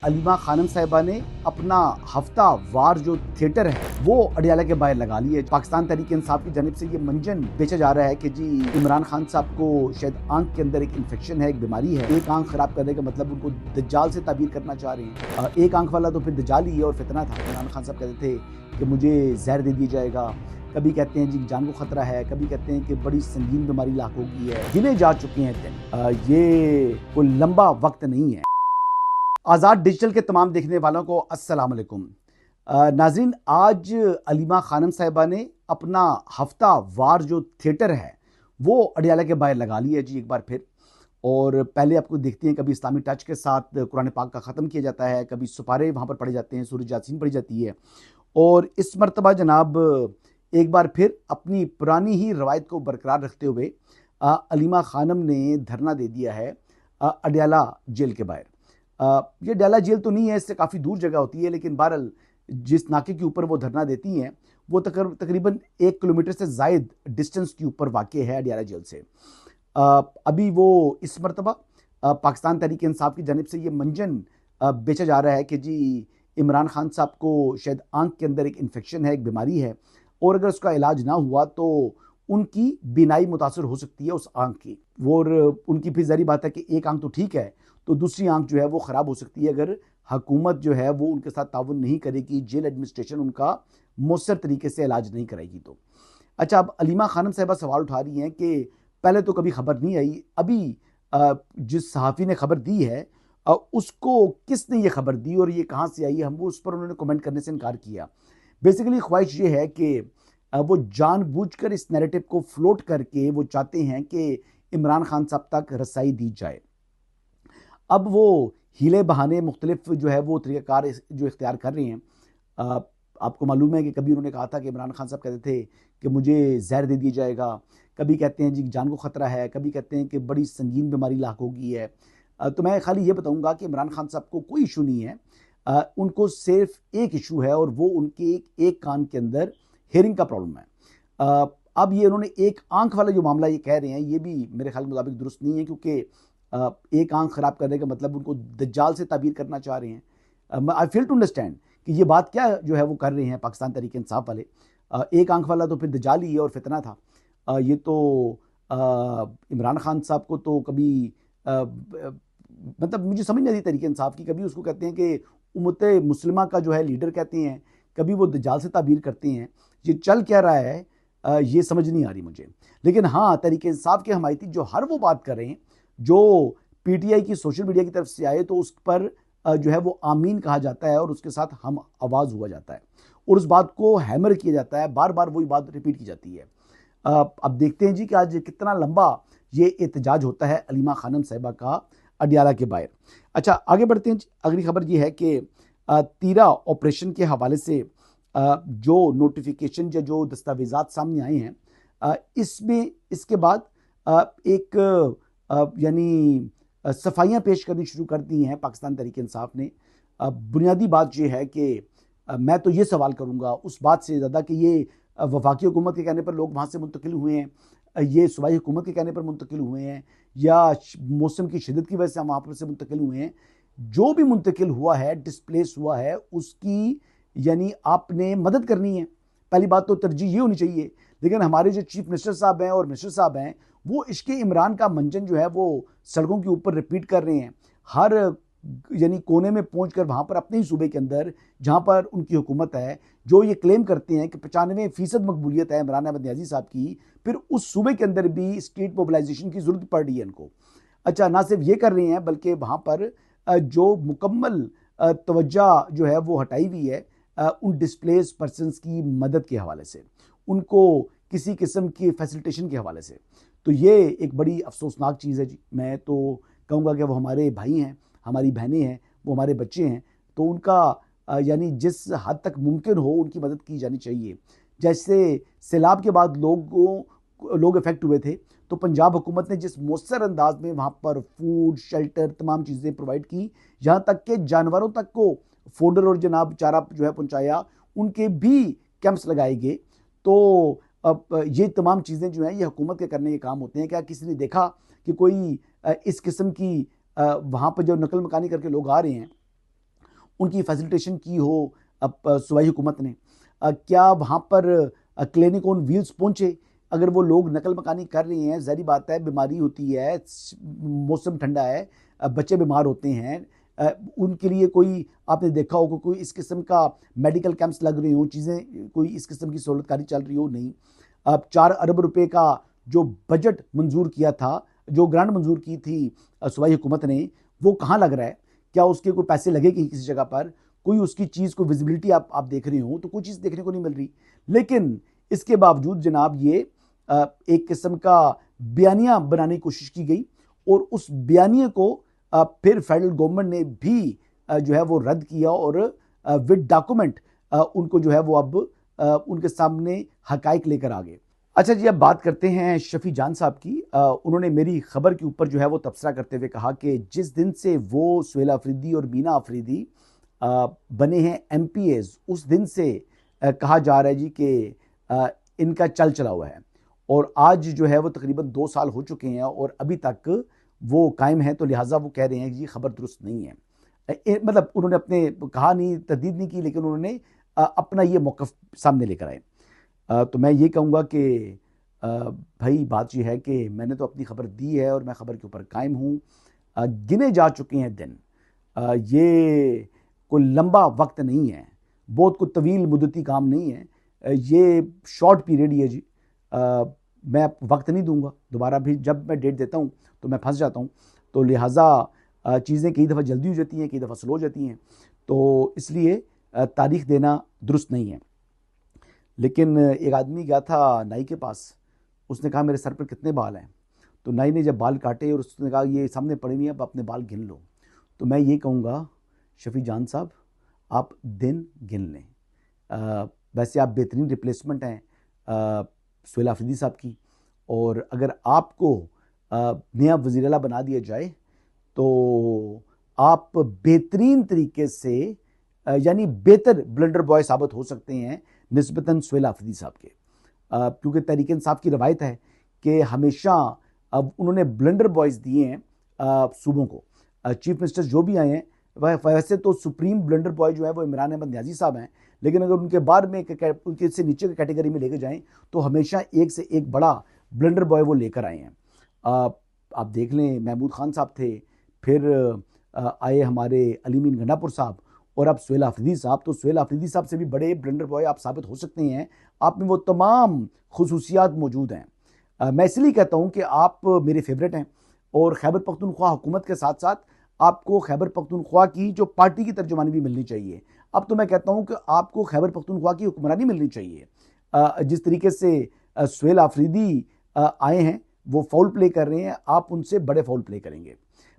अलीमा खानम साहिबा ने अपना हफ्ता वार जो थिएटर है वो अडियाला के बाहर लगा ली है। पाकिस्तान तहरीक इंसाफ की जानिब से ये मंजन बेचा जा रहा है कि जी इमरान खान साहब को शायद आंख के अंदर एक इन्फेक्शन है, एक बीमारी है। एक आंख खराब करने का मतलब उनको दज्जाल से ताबीर करना चाह रहे हैं। एक आंख वाला तो फिर दज्जाल ही है और फितना था। इमरान खान साहब कहते थे कि मुझे जहर दे दिया जाएगा, कभी कहते हैं जी जान को खतरा है, कभी कहते हैं कि बड़ी संगीन बीमारी लाक हो गई है। गिने जा चुके हैं दिन। ये कोई लंबा वक्त नहीं है। आज़ाद डिजिटल के तमाम देखने वालों को अस्सलाम वालेकुम। नाज़रीन, आज अलीमा खानम साहिबा ने अपना हफ्ता वार जो थिएटर है वो अडियाला के बाहर लगा लिया जी एक बार फिर। और पहले आपको देखते हैं कभी इस्लामी टच के साथ कुरान पाक का ख़त्म किया जाता है, कभी सुपारे वहाँ पर पढ़े जाते हैं, सूरह यासीन पढ़ी जाती है। और इस मरतबा जनाब एक बार फिर अपनी पुरानी ही रवायत को बरकरार रखते हुए अलीमा खानम ने धरना दे दिया है अडियाला जेल के बाहर। ये अडियाला जेल तो नहीं है, इससे काफ़ी दूर जगह होती है, लेकिन बहरहाल जिस नाके के ऊपर वो धरना देती हैं वो तकरीबन 1 किलोमीटर से ज़ायद डिस्टेंस के ऊपर वाक़ है अडियाला जेल से। अभी वो इस मरतबा पाकिस्तान तहरीक इंसाफ की जानिब से ये मंजन बेचा जा रहा है कि जी इमरान खान साहब को शायद आंख के अंदर एक इन्फेक्शन है, एक बीमारी है, और अगर उसका इलाज ना हुआ तो उनकी बीनाई मुतासर हो सकती है उस आंख की। वो उनकी फिर ज़ाहिर बात है कि एक आंख तो ठीक है, तो दूसरी आंख जो है वो ख़राब हो सकती है अगर हुकूमत जो है वो उनके साथ ताउन नहीं करेगी, जेल एडमिनिस्ट्रेशन उनका मौसर तरीके से इलाज नहीं कराएगी। तो अच्छा, अब अलीमा खानम साहिबा सवाल उठा रही हैं कि पहले तो कभी खबर नहीं आई, अभी जिस सहाफ़ी ने खबर दी है उसको किसने ये खबर दी और ये कहाँ से आई, हम वो उस पर उन्होंने कमेंट करने से इनकार किया। बेसिकली ख्वाहिश ये है कि वो जानबूझकर इस नैरेटिव को फ्लोट करके वो चाहते हैं कि इमरान खान साहब तक रसाई दी जाए। अब वो हीले बहाने मुख्तलिफ जो है वो तरीक़ाकार जो इख्तियार कर रहे हैं। आपको मालूम है कि कभी उन्होंने कहा था कि इमरान खान साहब कहते थे कि मुझे जहर दे दिया जाएगा, कभी कहते हैं जी जान को ख़तरा है, कभी कहते हैं कि बड़ी संगीन बीमारी लाक हो गई है। तो मैं खाली ये बताऊंगा कि इमरान खान साहब को कोई इशू नहीं है। उनको सिर्फ एक इशू है और वो उनके एक कान के अंदर हेयरिंग का प्रॉब्लम है। अब ये उन्होंने एक आंख वाला जो मामला ये कह रहे हैं ये भी मेरे ख्याल के मुताबिक दुरुस्त नहीं है, क्योंकि एक आंख खराब करने का मतलब उनको दज्जाल से ताबीर करना चाह रहे हैं। आई फेल टू अंडरस्टैंड कि ये बात क्या जो है वो कर रहे हैं पाकिस्तान तहरीक इंसाफ वाले। एक आंख वाला तो फिर दज्जाल ही है और फितना था। ये तो इमरान खान साहब को तो कभी मतलब मुझे समझ नहीं आती तहरीक इंसाफ की, कभी उसको कहते हैं कि उम्मत मुस्लिमा का जो है लीडर कहते हैं, कभी वो दज्जाल से ताबीर करते हैं। ये चल क्या रहा है ये समझ नहीं आ रही मुझे। लेकिन हाँ, तहरीक इंसाफ के हमायती जो हर वो बात कर रहे हैं जो पीटीआई की सोशल मीडिया की तरफ से आए तो उस पर जो है वो आमीन कहा जाता है और उसके साथ हम आवाज़ हुआ जाता है और उस बात को हैमर किया जाता है, बार बार वही बात रिपीट की जाती है। अब देखते हैं जी कि आज कितना लंबा ये एहतजाज होता है अलीमा खानम साहिबा का अडियाला के बाहर। अच्छा, आगे बढ़ते हैं जी। अगली खबर ये है कि तीरा ऑपरेशन के हवाले से जो नोटिफिकेशन या जो दस्तावेजात सामने आए हैं इसमें इसके बाद एक यानी सफाइयाँ पेश करनी शुरू कर दी हैं पाकिस्तान तहरीक इंसाफ ने। बुनियादी बात यह है कि मैं तो ये सवाल करूँगा उस बात से ज़्यादा कि ये वफाकी हुकूमत के कहने पर लोग वहाँ से मुंतकिल हुए हैं, ये सूबाई हुकूमत के कहने पर मुंतकिल हुए हैं, या मौसम की शिद्दत की वजह से हम वहाँ पर से मुंतकिल हुए हैं। जो भी मुंतकिल हुआ है, डिस्प्लेस हुआ है, उसकी यानी आपने मदद करनी है। पहली बात तो तरजीह ये होनी चाहिए। लेकिन हमारे जो चीफ मिनिस्टर साहब हैं और मिनिस्टर साहब हैं वो इश्के इमरान का मंजन जो है वो सड़कों के ऊपर रिपीट कर रहे हैं। हर यानी कोने में पहुंचकर वहां पर अपने ही सूबे के अंदर जहां पर उनकी हुकूमत है, जो ये क्लेम करते हैं कि 95% मकबूलियत है इमरान अहमद नियाज़ी साहब की, फिर उस सूबे के अंदर भी स्टेट मोबिलाइजेशन की जरूरत पड़ रही है इनको। अच्छा, ना सिर्फ ये कर रहे हैं बल्कि वहां पर जो मुकम्मल तवज्जो जो है वो हटाई हुई है उन डिस्प्लेस पर्सनस की मदद के हवाले से, उनको किसी किस्म की फैसिलिटेशन के हवाले से। तो ये एक बड़ी अफसोसनाक चीज़ है जी। मैं तो कहूँगा कि वो हमारे भाई हैं, हमारी बहनें हैं, वो हमारे बच्चे हैं, तो उनका यानी जिस हद तक मुमकिन हो उनकी मदद की जानी चाहिए। जैसे सैलाब के बाद लोग इफ़ेक्ट हुए थे, तो पंजाब हुकूमत ने जिस मौसर अंदाज में वहाँ पर फूड, शेल्टर, तमाम चीज़ें प्रोवाइड की, यहाँ तक कि जानवरों तक को फोडर और जनाब चारा जो है पहुँचाया, उनके भी कैंप्स लगाए गए। तो अब ये तमाम चीज़ें जो हैं ये हुकूमत के करने के काम होते हैं। क्या किसी ने देखा कि कोई इस किस्म की वहाँ पर जो नकल मकानी करके लोग आ रहे हैं उनकी फैसिलिटेशन की हो सूबाई हुकूमत ने? क्या वहाँ पर क्लिनिक ऑन व्हील्स पहुँचे? अगर वो लोग नकल मकानी कर रहे हैं, ज़ाहिर बात है बीमारी होती है, मौसम ठंडा है, बच्चे बीमार होते हैं, उनके लिए कोई आपने देखा होगा कोई इस किस्म का मेडिकल कैंप्स लग रही हो, चीज़ें कोई इस किस्म की सहूलतकारी चल रही हो? नहीं। अब 4 अरब रुपए का जो बजट मंजूर किया था, जो ग्रांट मंजूर की थी सूबाई हुकूमत ने, वो कहाँ लग रहा है? क्या उसके कोई पैसे लगेगी किसी जगह पर? कोई उसकी चीज़ को विजिबिलिटी आप देख रहे हो तो कोई चीज़ देखने को नहीं मिल रही। लेकिन इसके बावजूद जनाब ये एक किस्म का बयानिया बनाने की कोशिश की गई और उस बयानिए को फिर फेडरल गवर्नमेंट ने भी जो है वो रद्द किया और विद डॉक्यूमेंट उनको जो है वो अब उनके सामने हकाइक लेकर आ गए। अच्छा जी, अब बात करते हैं शफी जान साहब की। उन्होंने मेरी खबर के ऊपर जो है वो तबसरा करते हुए कहा कि जिस दिन से वो सुहेल अफरीदी और मीना अफरीदी बने हैं MPAs, उस दिन से कहा जा रहा है जी कि इनका चल चला हुआ है और आज जो है वो तकरीबन 2 साल हो चुके हैं और अभी तक वो कायम है। तो लिहाजा वो कह रहे हैं कि ये खबर दुरुस्त नहीं है। मतलब उन्होंने अपने कहा नहीं, तरदीद नहीं की, लेकिन उन्होंने अपना ये मौक़िफ़ सामने लेकर आए। तो मैं ये कहूँगा कि भाई बात ये है कि मैंने तो अपनी खबर दी है और मैं खबर के ऊपर कायम हूँ। गिने जा चुके हैं दिन, ये कोई लंबा वक्त नहीं है, बहुत कोई तवील मुद्दती काम नहीं है, ये शॉर्ट पीरियड ही है जी। मैं वक्त नहीं दूंगा दोबारा, भी जब मैं डेट देता हूँ तो मैं फंस जाता हूँ। तो लिहाजा चीज़ें कई दफ़ा जल्दी हो जाती हैं, कई दफ़ा स्लो हो जाती हैं, तो इसलिए तारीख देना दुरुस्त नहीं है। लेकिन एक आदमी गया था नाई के पास, उसने कहा मेरे सर पर कितने बाल हैं? तो नाई ने जब बाल काटे और उसने कहा ये सामने पड़े हुए हैं, अब अपने बाल गिन लो। तो मैं ये कहूँगा शफी जान साहब, आप दिन गिन लें। वैसे आप बेहतरीन रिप्लेसमेंट हैं सुहेल अफरीदी साहब की, और अगर आपको नया वज़ीर आला बना दिया जाए तो आप बेहतरीन तरीके से यानी बेहतर ब्लंडर बॉय साबित हो सकते हैं निस्बतन सुहेल अफरीदी साहब के, क्योंकि तहरीक इंसाफ की रवायत है कि हमेशा अब उन्होंने ब्लंडर बॉयज़ दिए हैं सूबों को। चीफ मिनिस्टर जो भी आए हैं, वैसे तो सुप्रीम ब्लंडर बॉय जो है वो इमरान अहमद न्याजी साहब हैं, लेकिन अगर उनके बाद में उनके से नीचे की कैटेगरी में लेके जाएं तो हमेशा एक से एक बड़ा ब्लंडर बॉय वो लेकर आए हैं। आप देख लें, महमूद खान साहब थे, फिर आए हमारे अलीमीन गंडापुर साहब, और अब सुहेल अफरीदी साहब। तो सुहेल अफरीदी साहब से भी बड़े ब्लंडर बॉय आप साबित हो सकते हैं, आप में वो तमाम खुसूसियात मौजूद हैं। मैं इसलिए कहता हूँ कि आप मेरे फेवरेट हैं, और खैबर पख्तूनख्वा हुकूमत के साथ साथ आपको खैबर पख्तूनख्वा की जो पार्टी की तर्जुमानी भी मिलनी चाहिए। अब तो मैं कहता हूं कि आपको खैबर पख्तूनख्वा की हुक्मरानी मिलनी चाहिए। जिस तरीके से सुहेल अफरीदी आए हैं, वो फाउल प्ले कर रहे हैं, आप उनसे बड़े फाउल प्ले करेंगे।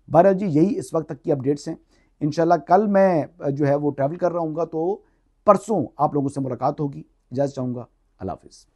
बहरहाल जी, यही इस वक्त तक की अपडेट्स हैं। इंशाल्लाह कल मैं जो है वो ट्रैवल कर रहा हूँ, तो परसों आप लोगों से मुलाकात होगी। इजाज़त चाहूँगा। अल्लाह हाफ़िज़।